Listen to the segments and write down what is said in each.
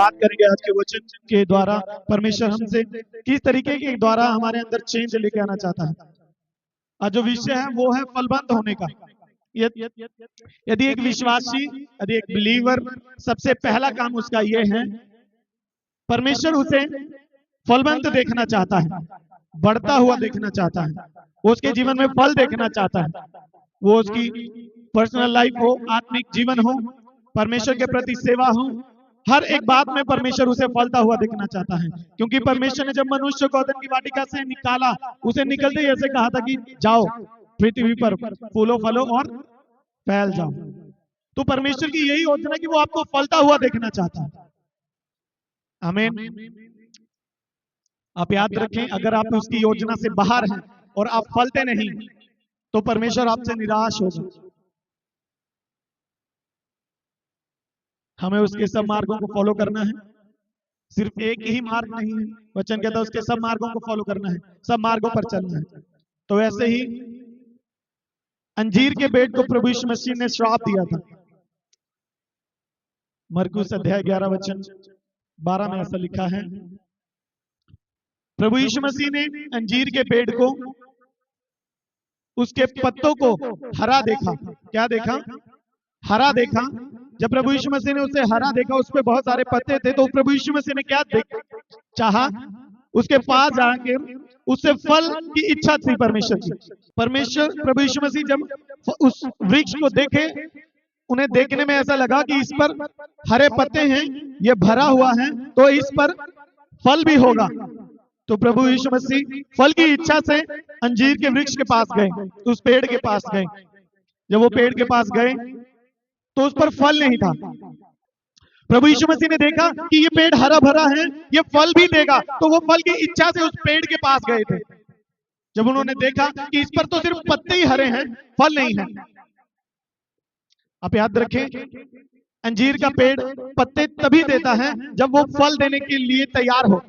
बात करेंगे आज के वचन के द्वारा। परमेश्वर हमसे किस तरीके के द्वारा हमारे अंदर चेंज लेके आना चाहता है। आज जो विषय है वो है फलवंत होने का। यदि एक विश्वासी, यदि एक बिलीवर, सबसे पहला काम उसका ये है, परमेश्वर उसे फलवंत देखना चाहता है, बढ़ता हुआ देखना चाहता है, वो उसके जीवन में फल देखना चाहता है। वो उसकी पर्सनल लाइफ हो, आत्मिक जीवन हो, परमेश्वर के प्रति सेवा हो, हर एक बात में परमेश्वर उसे फलता हुआ देखना चाहता है। क्योंकि परमेश्वर ने जब मनुष्य को अदन की वाटिका से निकाला, उसे निकलते ही ऐसे कहा था कि जाओ पृथ्वी पर फूलो फलो और फैल जाओ। तो परमेश्वर की यही योजना कि वो आपको फलता हुआ देखना चाहता है। आमीन। आप याद रखें, अगर आप उसकी योजना से बाहर हैं और आप फलते नहीं, तो परमेश्वर आपसे निराश होगा। हमें उसके सब मार्गों को फॉलो करना है। सिर्फ एक ही मार्ग नहीं है, वचन कहता है उसके सब मार्गों को फॉलो करना है, सब मार्गों पर चलना है। तो वैसे ही अंजीर के पेड़ को प्रभु यीशु मसीह ने श्राप दिया था। मरकुस अध्याय 11 वचन 12 में ऐसा लिखा है, प्रभु यीशु मसीह ने अंजीर के पेड़ को, उसके पत्तों को हरा देखा। क्या देखा? हरा देखा। जब प्रभु यीशु मसीह ने उसे हरा देखा, उस पे बहुत सारे पत्ते थे, तो प्रभु यीशु मसीह ने क्या चाहा? उसके पास जाके उससे फल की इच्छा थी परमेश्वर की। परमेश्वर प्रभु यीशु मसीह जब उस वृक्ष को देखे, उन्हें देखने में ऐसा लगा कि इस पर हरे पत्ते हैं, ये भरा हुआ है, तो इस पर फल भी होगा। तो प्रभु यीशु मसीह फल की इच्छा से अंजीर के वृक्ष के पास गए, उस पेड़ के पास गए। जब वो पेड़ के पास गए तो उस पर फल नहीं था। प्रभु यीशु मसीह ने देखा कि ये पेड़ हरा भरा है, ये फल भी देगा, तो वो फल की इच्छा से उस पेड़ के पास गए थे। जब उन्होंने देखा कि इस पर तो सिर्फ पत्ते ही हरे हैं, फल नहीं है। आप याद रखें, अंजीर का पेड़ पत्ते तभी देता है जब वो फल देने के लिए तैयार हो।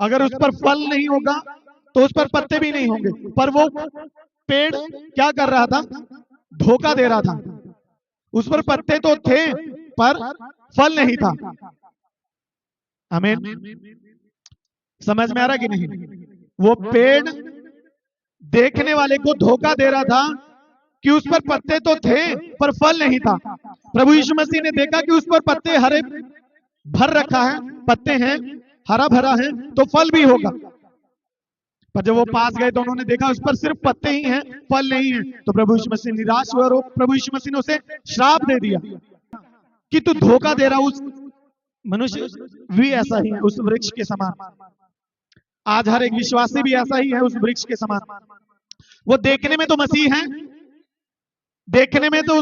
अगर उस पर फल नहीं होगा तो उस पर पत्ते भी नहीं होंगे। पर वो पेड़ क्या कर रहा था? धोखा दे रहा था। उस पर पत्ते तो थे पर फल नहीं था। आमीन। समझ में आ रहा कि नहीं? वो पेड़ देखने वाले को धोखा दे रहा था कि उस पर पत्ते तो थे पर फल नहीं था। प्रभु यीशु मसीह ने देखा कि उस पर पत्ते हरे भर रखा है, पत्ते हैं, हरा भरा है, तो फल भी होगा। पर जब वो पास गए तो उन्होंने देखा उस पर सिर्फ पत्ते ही हैं, फल नहीं है। तो प्रभु यीशु मसीह निराश हुए और प्रभु यीशु मसीह ने उसे श्राप दे दिया कि तू धोखा दे रहा। उस मनुष्य भी ऐसा ही है, उस वृक्ष के समान। आज हर एक विश्वासी भी ऐसा ही है, उस वृक्ष के समान। वो देखने में तो मसीह है, देखने में तो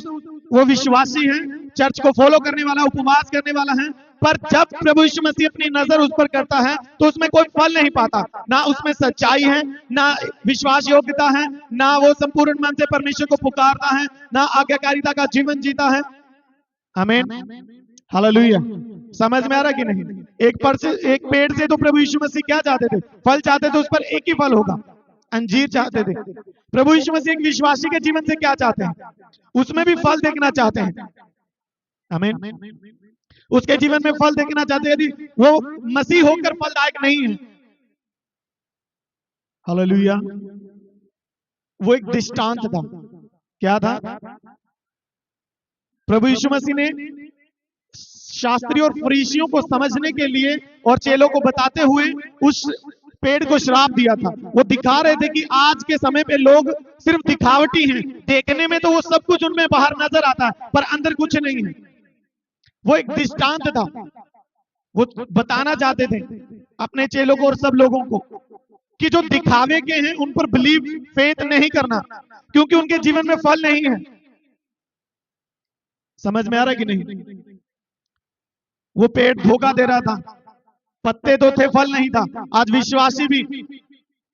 वो विश्वासी है, चर्च को फॉलो करने वाला, उपवास करने वाला है, पर जब प्रभु यीशु मसीह अपनी नजर उस पर करता है तो उसमें कोई फल नहीं पाता। ना उसमें सच्चाई है, ना विश्वास योग्यता है, ना वो संपूर्ण मन से परमेश्वर को पुकारता है, ना आज्ञाकारिता का जीवन जीता है। आमीन, हालेलुया। समझ में आ रहा कि नहीं? एक पेड़ से तो प्रभु यीशु मसीह क्या चाहते थे? फल चाहते थे, उस पर एक ही फल होगा, अंजीर चाहते थे। प्रभु यीशु मसीह एक विश्वासी के जीवन से क्या चाहते हैं? उसमें भी फल देखना चाहते हैं। आमीन। उसके जीवन में फल देखना चाहते हैं। यदि वो मसीह होकर फलदायक नहीं है, हालेलुया, वो एक दृष्टांत था। क्या था? प्रभु यीशु मसीह ने शास्त्रियों और फरीसियों को समझने के लिए और चेलों को बताते हुए उस पेड़ को श्राप दिया था। वो दिखा रहे थे कि आज के समय पे लोग सिर्फ दिखावटी हैं, देखने में तो वो सब कुछ उनमें बाहर नजर आता है पर अंदर कुछ नहीं है। वो एक दृष्टांत था। वो बताना चाहते थे अपने चेलों को और सब लोगों को कि जो दिखावे के हैं उन पर बिलीव, फेथ नहीं करना, क्योंकि उनके जीवन में फल नहीं है। समझ में आ रहा है कि नहीं? वो पेड़ धोखा दे रहा था, पत्ते तो थे, फल नहीं था। आज विश्वासी भी,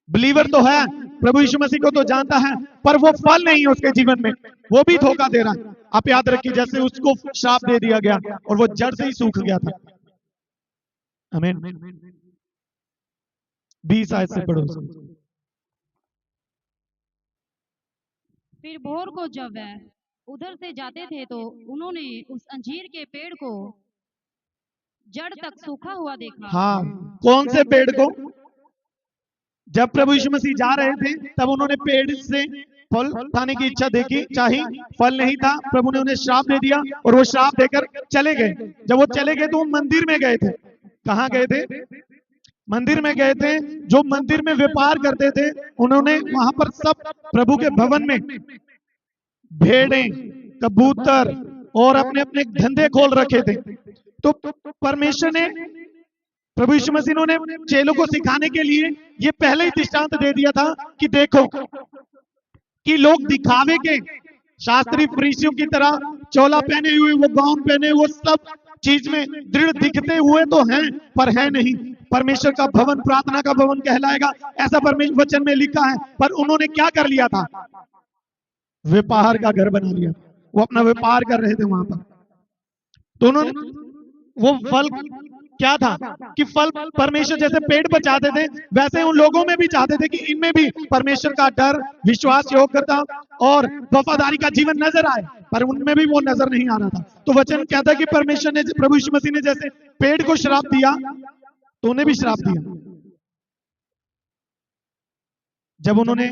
बिलीवर तो है, प्रभु यीशु मसीह को तो जानता है, पर वो फल नहीं है उसके जीवन में, वो भी धोखा दे रहा है। आप याद रखिए, जैसे उसको श्राप दे दिया गया और वो जड़ से ही सूख गया था। आमीन। 20 आयत से पढ़ो। फिर भोर को जब वह उधर से जाते थे तो उन्होंने उस अंजीर के पेड़ को जड़ तक सूखा हुआ देखा। हाँ, कौन से पेड़ को? जब प्रभु यीशु मसीह जा रहे थे तब उन्होंने पेड़ से फल खाने की इच्छा देखी, चाही, फल नहीं था। प्रभु ने उन्हें श्राप दे दिया और वो श्राप देकर चले गए। जब वो चले गए तो वो मंदिर में गए थे। कहाँ गए थे? मंदिर में गए थे। जो मंदिर में व्यापार करते थे उन्होंने वहां पर सब प्रभु के भवन में भेड़ें, कबूतर और अपने अपने धंधे खोल रखे थे। तो परमेश्वर ने, प्रभु यीशु मसीह ने चेलों को सिखाने के लिए ये पहले ही दृष्टांत दे दिया था कि देखो कि लोग दिखावे के शास्त्री फरीसियों की तरह चोला पहने हुए, वो गाउन पहने, वो सब चीज में दृढ़ दिखते हुए तो हैं पर है नहीं। परमेश्वर का भवन प्रार्थना का भवन कहलाएगा, ऐसा परमेश्वर वचन में लिखा है। पर उन्होंने क्या कर लिया था? व्यापार का घर बना लिया। वो अपना व्यापार कर रहे थे वहां पर। तो उन्होंने, वो फल क्या था कि फल परमेश्वर जैसे पेड़ पर चाहते थे वैसे उन लोगों में भी चाहते थे कि इनमें भी परमेश्वर का डर, विश्वास, योग्यता और वफादारी का जीवन नजर आए, पर उनमें भी वो नजर नहीं आ रहा था। तो वचन कहता है कि परमेश्वर ने, प्रभु यीशु मसीह ने जैसे पेड़ को श्राप दिया तो उन्हें भी श्राप दिया। जब उन्होंने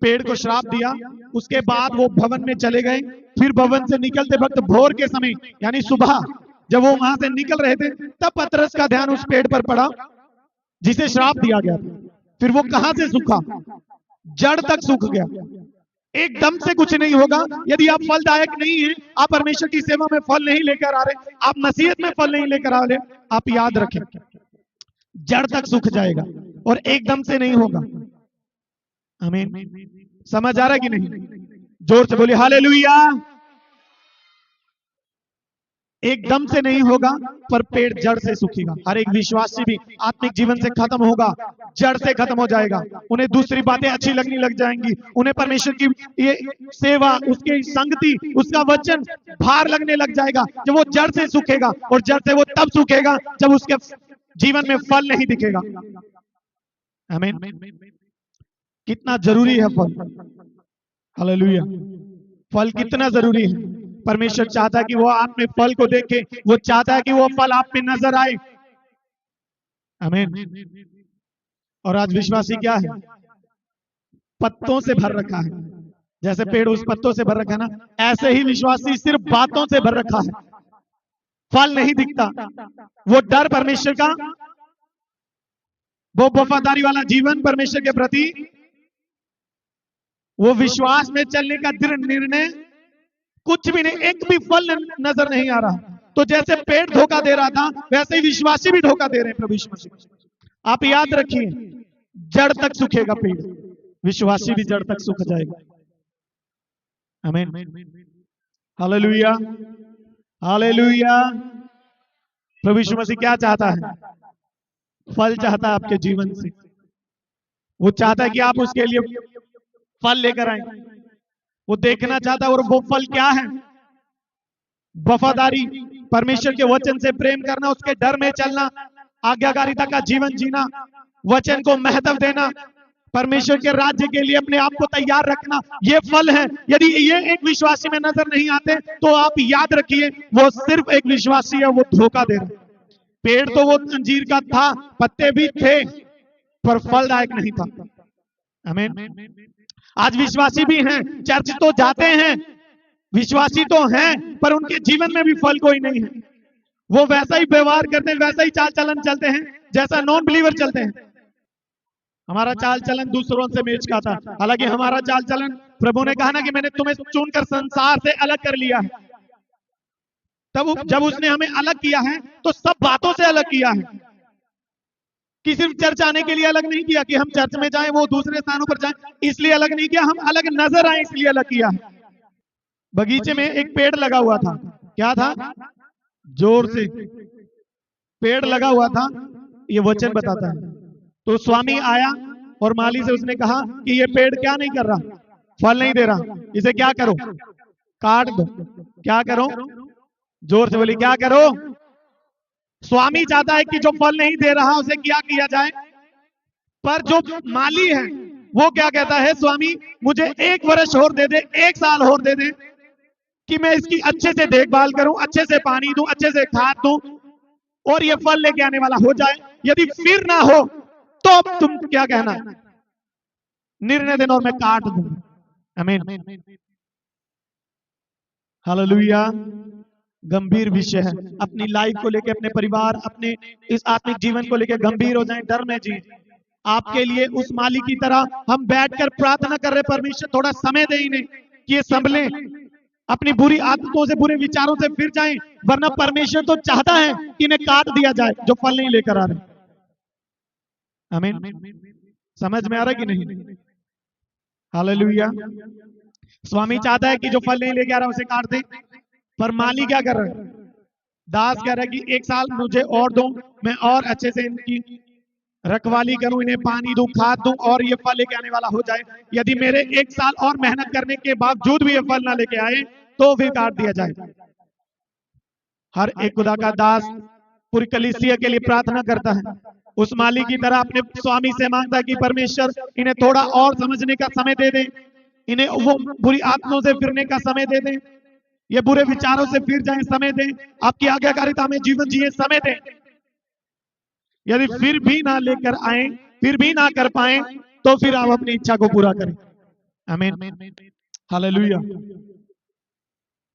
पेड़ को श्राप दिया उसके बाद वो भवन में चले गए। फिर भवन से निकलते वक्त भोर के समय यानी सुबह जब वो वहां से निकल रहे थे तब पतरस का ध्यान उस पेड़ पर पड़ा जिसे श्राप दिया गया था। फिर वो कहां से सूखा? जड़ तक सूख गया। एकदम से कुछ नहीं होगा। यदि आप फलदायक नहीं है, आप परमेश्वर की सेवा में फल नहीं लेकर आ रहे, आप नसीहत में फल नहीं लेकर आ रहे, आप याद रखें जड़ तक सूख जाएगा और एकदम से नहीं होगा। आमीन। समझ आ रहा है कि नहीं? जोर से बोलिए हालेलुया। एकदम से नहीं होगा पर पेड़ जड़ से सूखेगा। हर एक विश्वासी भी आत्मिक जीवन से खत्म होगा, जड़ से खत्म हो जाएगा। उन्हें दूसरी बातें अच्छी लगने लग जाएंगी, उन्हें परमेश्वर की ये सेवा, उसकी संगति, उसका वचन भार लगने लग जाएगा। जब वो जड़ से सूखेगा, और जड़ से वो तब सूखेगा जब उसके जीवन में फल नहीं दिखेगा। आमीन। कितना जरूरी है फल। हालेलुया। फल कितना जरूरी है। परमेश्वर चाहता है कि वो आप में फल को देखे, वो चाहता है कि वो फल आप में नजर आए। आमीन। और आज विश्वासी क्या है? पत्तों से भर रखा है। जैसे पेड़ उस पत्तों से भर रखा है ना, ऐसे ही विश्वासी सिर्फ बातों से भर रखा है, फल नहीं दिखता। वो डर परमेश्वर का, वो वफादारी वाला जीवन परमेश्वर के प्रति, वो विश्वास में चलने का दृढ़ निर्णय, कुछ भी नहीं, एक भी फल नजर नहीं आ रहा। तो जैसे पेड़ धोखा दे रहा था वैसे ही विश्वासी भी धोखा दे रहे हैं प्रभु यीशु मसीह। आप याद रखिए, जड़ तक सूखेगा पेड़, विश्वासी भी जड़ तक सूख जाएगा। आमीन। Hallelujah, hallelujah. प्रभु यीशु मसीह क्या चाहता है? फल चाहता है आपके जीवन से। वो चाहता है कि आप उसके लिए फल लेकर आए। वो देखना चाहता है, और वो फल क्या है? वफादारी, परमेश्वर के वचन से प्रेम करना, उसके डर में चलना, आज्ञाकारिता का जीवन जीना, वचन को महत्व देना, परमेश्वर के राज्य के लिए अपने आप को तैयार रखना, ये फल है। यदि ये एक विश्वासी में नजर नहीं आते तो आप याद रखिए वो सिर्फ एक विश्वासी है, वो धोखा दे रहा। पेड़ तो वो अंजीर का था, पत्ते भी थे, पर फलदायक नहीं था। आमीन। आज विश्वासी भी हैं, चर्च तो जाते हैं, विश्वासी तो हैं, पर उनके जीवन में भी फल कोई नहीं है। वो वैसा ही व्यवहार करते हैं, वैसा ही चाल चलन चलते हैं जैसा नॉन बिलीवर चलते हैं। हमारा चाल चलन दूसरों से मेच का था, हालांकि हमारा चाल चलन, प्रभु ने कहा ना कि मैंने तुम्हें चुनकर संसार से अलग कर लिया है। तब जब उसने हमें अलग किया है तो सब बातों से अलग किया है, कि सिर्फ चर्च आने के लिए अलग नहीं किया कि हम चर्च में जाएं, वो दूसरे स्थानों पर जाएं, इसलिए अलग नहीं किया। हम अलग नजर आए इसलिए अलग किया है। बगीचे में एक पेड़ लगा हुआ था। क्या था? जोर से, पेड़ लगा हुआ था, ये वचन बताता है। तो स्वामी आया और माली से उसने कहा कि ये पेड़ क्या नहीं कर रहा, फल नहीं दे रहा, इसे क्या करो? काट दो। क्या करो? जोर से बोली, क्या करो? स्वामी चाहता है कि जो फल नहीं दे रहा उसे क्या किया जाए, पर जो माली है वो क्या कहता है? स्वामी मुझे 1 वर्ष और दे दे, 1 साल और दे दे, कि मैं इसकी अच्छे से देखभाल करूं, अच्छे से पानी दूं, अच्छे से खाद दूं, और ये फल लेके आने वाला हो जाए, यदि फिर ना हो तो अब तुम क्या कहना, निर्णय देना और मैं काट दूंगा। आमीन, हालेलुया। गंभीर विषय है। अपनी लाइफ को लेके, अपने परिवार, अपने इस आत्मिक जीवन को लेके गंभीर हो जाएं, डर में जी। आपके लिए उस माली की तरह हम बैठकर प्रार्थना कर रहे, परमेश्वर थोड़ा समय दे इन्हें कि ये संभले, अपनी बुरी आदतों से, बुरे विचारों से फिर जाएं, वरना परमेश्वर तो चाहता है कि इन्हें काट दिया जाए जो फल नहीं लेकर आ रहे। आमीन, समझ में आ रहा है कि नहीं? हालेलुया। स्वामी चाहता है कि जो फल नहीं लेके आ रहा उसे काट दे, पर माली क्या कर रहा है? दास कह रहा है कि 1 साल मुझे और दो, मैं और अच्छे से इनकी रखवाली करूं, इन्हें पानी दूं, खाद दूं और ये फल लेके आने वाला हो जाए। यदि मेरे 1 साल और मेहनत करने के बावजूद भी ये फल ना लेके आए तो फिर काट दिया जाए। हर एक खुदा का दास पूरी कलीसिया के लिए प्रार्थना करता है, उस माली की तरह अपने स्वामी से मांगता है कि परमेश्वर इन्हें थोड़ा और समझने का समय दे दे, इन्हें वो बुरी आत्माओं से फिरने का समय दे दे, ये बुरे विचारों से फिर जाए समय दें, आपकी आज्ञाकारिता में जीवन जिए समय दें। यदि फिर भी ना लेकर आए, फिर भी ना कर पाए, तो फिर आप अपनी इच्छा को पूरा करें। आमीन, हालेलुया।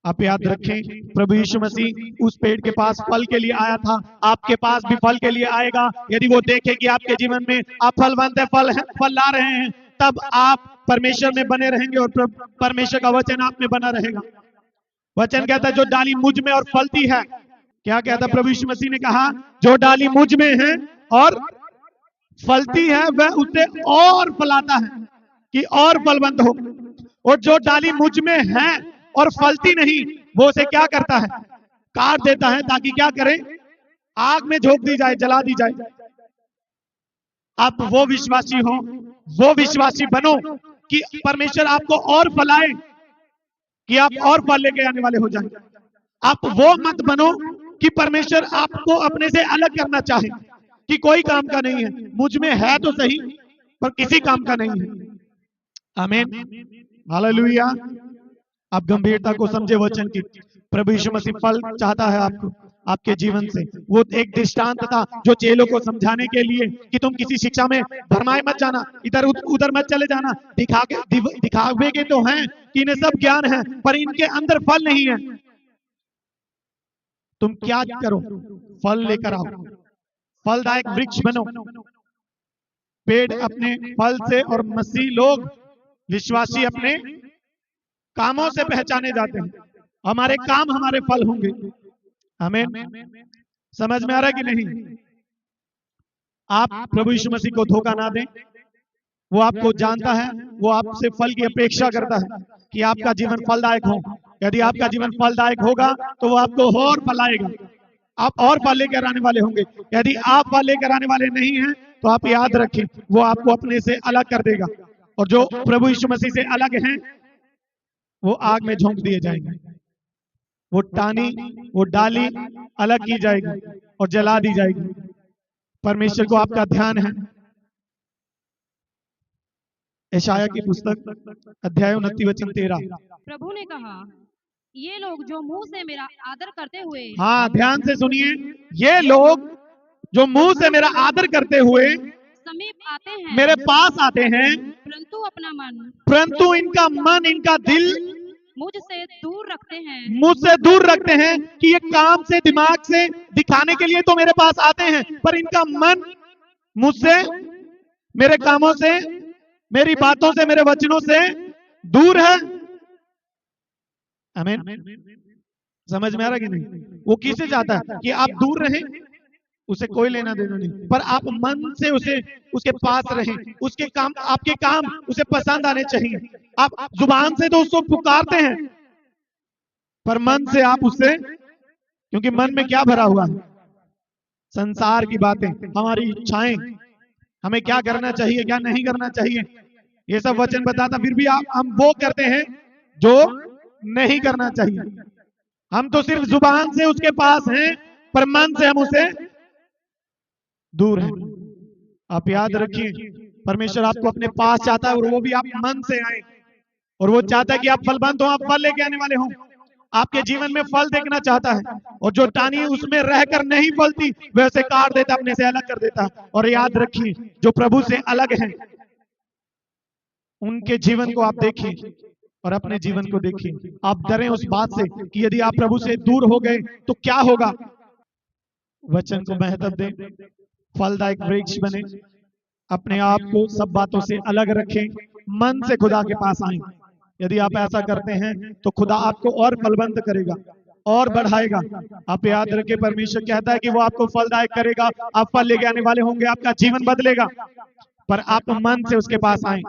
आप याद रखें, प्रभु यीशु मसीह उस पेड़ के पास फल के लिए आया था, आपके पास भी फल के लिए आएगा। यदि वो देखे कि आपके जीवन में आप फलवंत है, फल ला रहे हैं, तब आप परमेश्वर में बने रहेंगे और परमेश्वर का वचन आप में बना रहेगा। वचन कहता है जो डाली मुझ में और फलती है, क्या कहता प्रभु यीशु मसीह ने कहा, जो डाली मुझ में है और फलती है वह उसे और फलाता है कि और फलवंत हो। और जो डाली मुझ में है और फलती नहीं, वो उसे क्या करता है? काट देता है, ताकि क्या करे? आग में झोंक दी जाए, जला दी जाए। आप वो विश्वासी हो, वो विश्वासी बनो कि परमेश्वर आपको और फलाए, कि आप और फल लेके आने वाले हो जाएं। आप वो मत बनो कि परमेश्वर आपको अपने से अलग करना चाहे, कि कोई काम का नहीं है, मुझ में है तो सही पर किसी काम का नहीं है। आमीन, हालेलुया। आप गंभीरता को समझे वचन की। प्रभु यीशु मसीह फल चाहता है आपको, आपके जीवन से। वो एक दृष्टांत था जो चेलों को समझाने के लिए कि तुम किसी शिक्षा में भरमाए मत जाना, इधर उधर मत चले जाना। दिखावे के तो हैं कि इन्हें सब ज्ञान है, पर इनके अंदर फल नहीं है। तुम क्या करो? फल लेकर आओ, फलदायक वृक्ष बनो। पेड़ अपने फल से और मसीह लोग विश्वासी अपने कामों से पहचाने जाते हैं। हमारे काम हमारे फल होंगे। आमीन, समझ में आ रहा है कि नहीं? आप प्रभु यीशु मसीह को धोखा ना दें। वो आपको जानता है, वो आपसे फल की अपेक्षा करता है कि आपका जीवन फलदायक हो। यदि आपका जीवन फलदायक होगा तो वो आपको और फलाएगा, आप और फल लेकर आने वाले होंगे। यदि आप फल लेकर आने वाले नहीं हैं तो आप याद रखें, वो आपको अपने से अलग कर देगा। और जो प्रभु यीशु मसीह से अलग हैं वो आग में झोंक दिए जाएंगे। वो टानी, वो डाली अलग की जाएगी और जला दी जाएगी। परमेश्वर को आपका ध्यान है। यशाया की पुस्तक अध्याय 29 वचन 13। प्रभु ने कहा, ये लोग जो मुंह से मेरा आदर करते हुए, हाँ ध्यान से सुनिए, ये लोग जो मुंह से मेरा आदर करते हुए समीप आते हैं, मेरे पास आते हैं, परंतु इनका मन, इनका दिल मुझसे दूर रखते हैं, मुझसे दूर रखते हैं। कि ये काम से, दिमाग से दिखाने के लिए तो मेरे पास आते हैं, पर इनका मन मुझसे, मेरे कामों से, मेरी बातों से, मेरे वचनों से दूर है। आमीन, समझ में आ रहा कि नहीं? वो किसे चाहता है कि आप दूर रहें, उसे कोई लेना देना नहीं, पर आप मन से उसे, उसके पास रहें। उसके काम, आपके काम उसे पसंद आने चाहिए। आप जुबान से तो उसको पुकारते हैं, पर मन से आप उससे, क्योंकि मन में क्या भरा हुआ है? संसार की बातें, हमारी इच्छाएं, हमें क्या करना चाहिए, क्या नहीं करना चाहिए, ये सब वचन बताता। फिर भी हम वो करते हैं जो नहीं करना चाहिए। हम तो सिर्फ जुबान से उसके पास हैं, पर मन से हम उसे दूर हैं। आप याद रखिए, परमेश्वर आपको अपने पास चाहता है और वो भी आप मन से आए, और वो चाहता है कि आप फलवंत हो, आप फल लेके आने वाले हो। आपके जीवन में फल देखना चाहता है, और जो टानी उसमें रहकर नहीं फलती वैसे काट देता, अपने से अलग कर देता। और याद रखिए, जो प्रभु से अलग हैं उनके जीवन को आप देखिए और अपने जीवन को देखिए। आप डरें उस बात से कि यदि आप प्रभु से दूर हो गए तो क्या होगा। वचन को महत्व दें, फलदायक वृक्ष बने, अपने आप को सब बातों से अलग रखें, मन से खुदा के पास आए। यदि आप ऐसा करते हैं तो खुदा आपको और फलवंत करेगा और बढ़ाएगा। आप याद रखें, परमेश्वर कहता है कि वो आपको फलदायक करेगा, आप फल लेके आने वाले होंगे, आपका जीवन बदलेगा। पर आप मन से उसके पास आए,